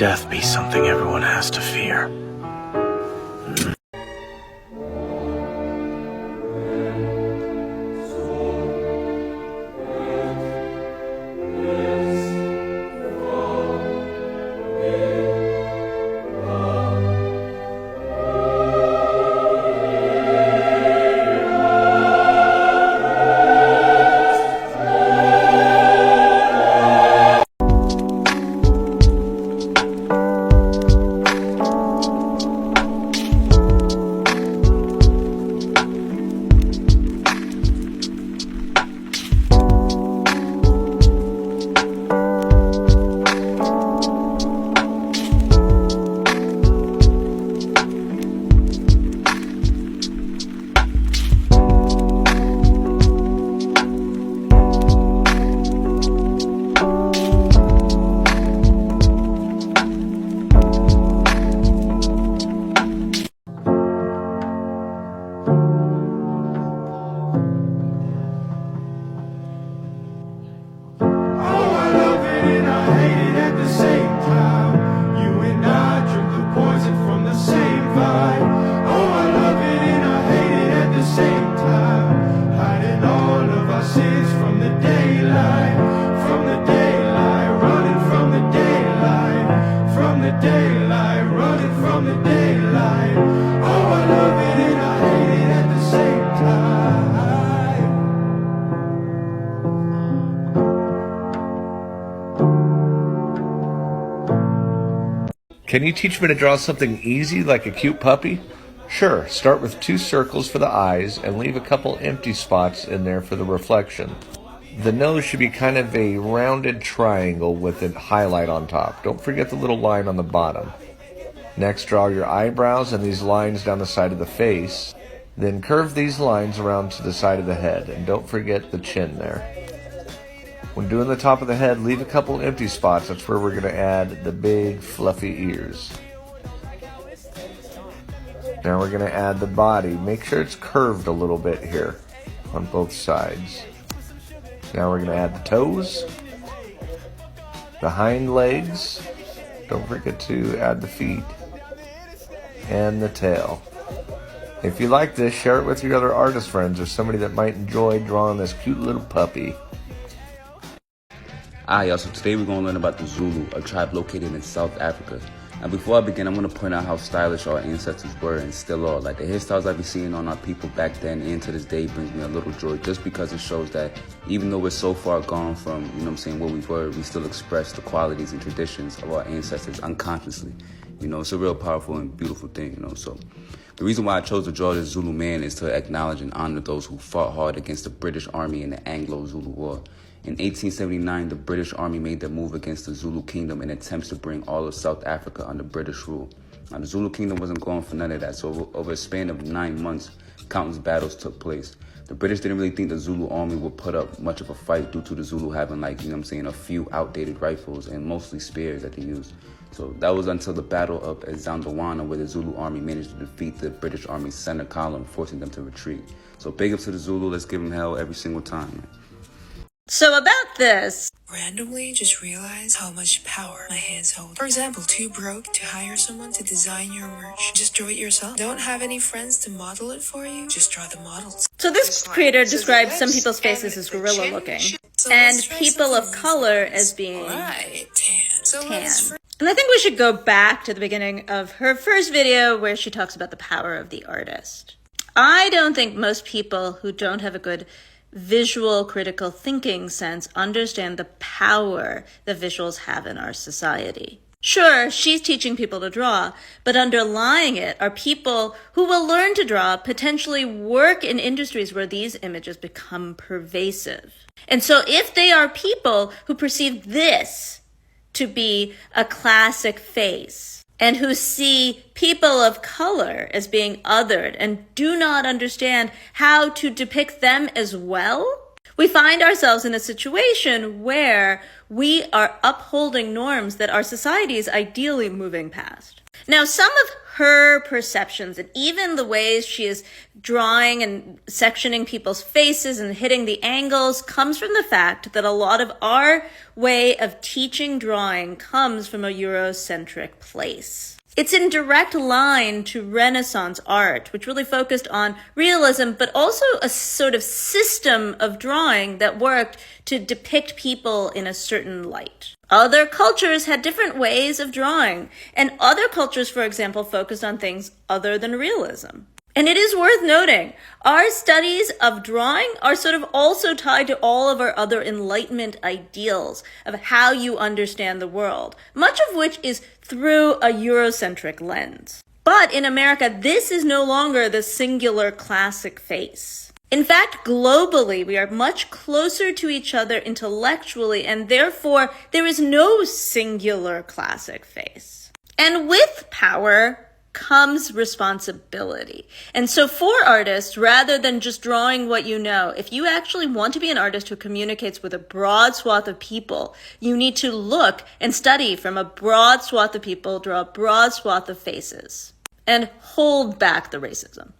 death be something everyone has to fear? Can you teach me to draw something easy like a cute puppy? Sure, start with 2 circles for the eyes and leave a couple empty spots in there for the reflection. The nose should be kind of a rounded triangle with a highlight on top. Don't forget the little line on the bottom. Next, draw your eyebrows and these lines down the side of the face. Then curve these lines around to the side of the head, and don't forget the chin there. When doing the top of the head, leave a couple empty spots. That's where we're going to add the big fluffy ears. Now we're going to add the body. Make sure it's curved a little bit here on both sides. Now we're going to add the toes, the hind legs. Don't forget to add the feet and the tail. If you like this, share it with your other artist friends or somebody that might enjoy drawing this cute little puppy. Alright, y'all, so today we're going to learn about the Zulu, a tribe located in South Africa. Now, before I begin, I'm going to point out how stylish our ancestors were and still are. Like, the hairstyles I've been seeing on our people back then and to this day brings me a little joy, just because it shows that even though we're so far gone from, where we were, we still express the qualities and traditions of our ancestors unconsciously. It's a real powerful and beautiful thing, So the reason why I chose to draw this Zulu man is to acknowledge and honor those who fought hard against the British Army in the Anglo-Zulu War. In 1879, the British Army made their move against the Zulu Kingdom in attempts to bring all of South Africa under British rule. Now, the Zulu Kingdom wasn't going for none of that, so over a span of 9 months, countless battles took place. The British didn't really think the Zulu army would put up much of a fight due to the Zulu having, a few outdated rifles and mostly spears that they used. So that was until the Battle of Zandawana, where the Zulu army managed to defeat the British Army's center column, forcing them to retreat. So big up to the Zulu. Let's give them hell every single time, man. So about this, randomly just realize how much power my hands hold. For example, too broke to hire someone to design your merch? Just draw it yourself. Don't have any friends to model it for you? Just draw the models. so this creator describes some people's faces as gorilla looking, and people of color as being tan. And I think we should go back to the beginning of her first video where she talks about the power of the artist. I don't think most people who don't have a good visual critical thinking sense understand the power that visuals have in our society. Sure, she's teaching people to draw, but underlying it are people who will learn to draw, potentially work in industries where these images become pervasive. And so if they are people who perceive this to be a classic face, and who see people of color as being othered and do not understand how to depict them as well, we find ourselves in a situation where we are upholding norms that our society is ideally moving past. Now, some of her perceptions and even the ways she is drawing and sectioning people's faces and hitting the angles comes from the fact that a lot of our way of teaching drawing comes from a Eurocentric place. It's in direct line to Renaissance art, which really focused on realism, but also a sort of system of drawing that worked to depict people in a certain light. Other cultures had different ways of drawing, and other cultures, for example, focused on things other than realism. And it is worth noting, our studies of drawing are sort of also tied to all of our other Enlightenment ideals of how you understand the world, much of which is through a Eurocentric lens. But in America, this is no longer the singular classic face. In fact, globally, we are much closer to each other intellectually, and therefore there is no singular classic face. And with power comes responsibility. And so for artists, rather than just drawing what you know, if you actually want to be an artist who communicates with a broad swath of people, you need to look and study from a broad swath of people, draw a broad swath of faces, and hold back the racism.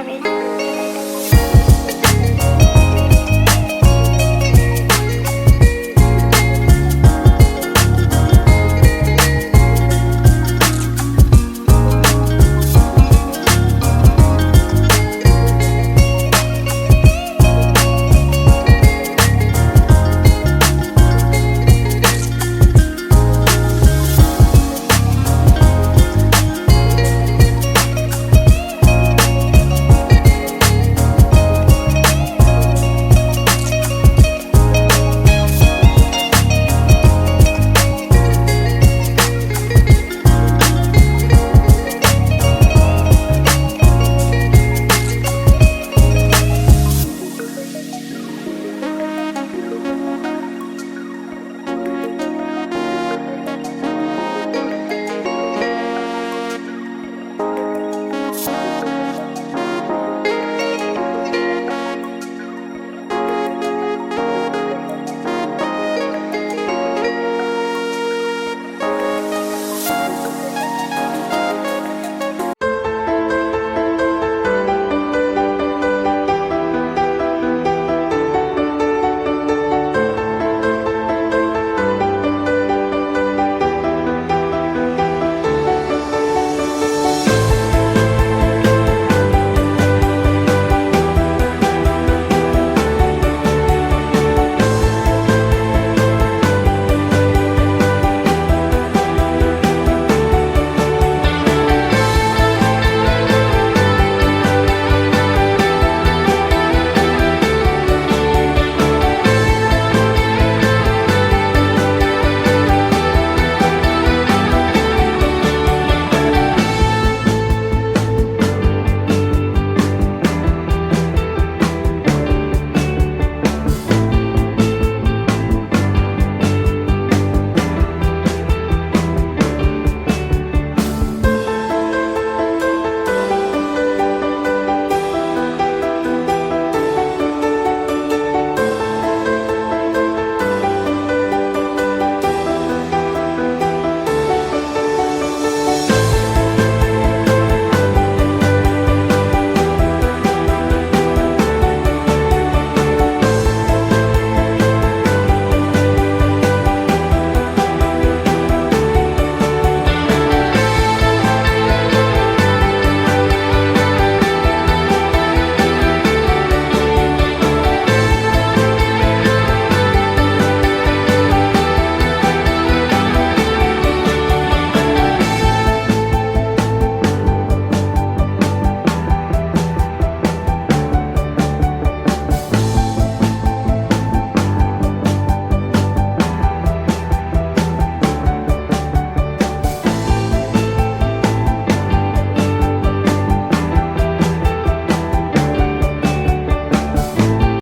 me.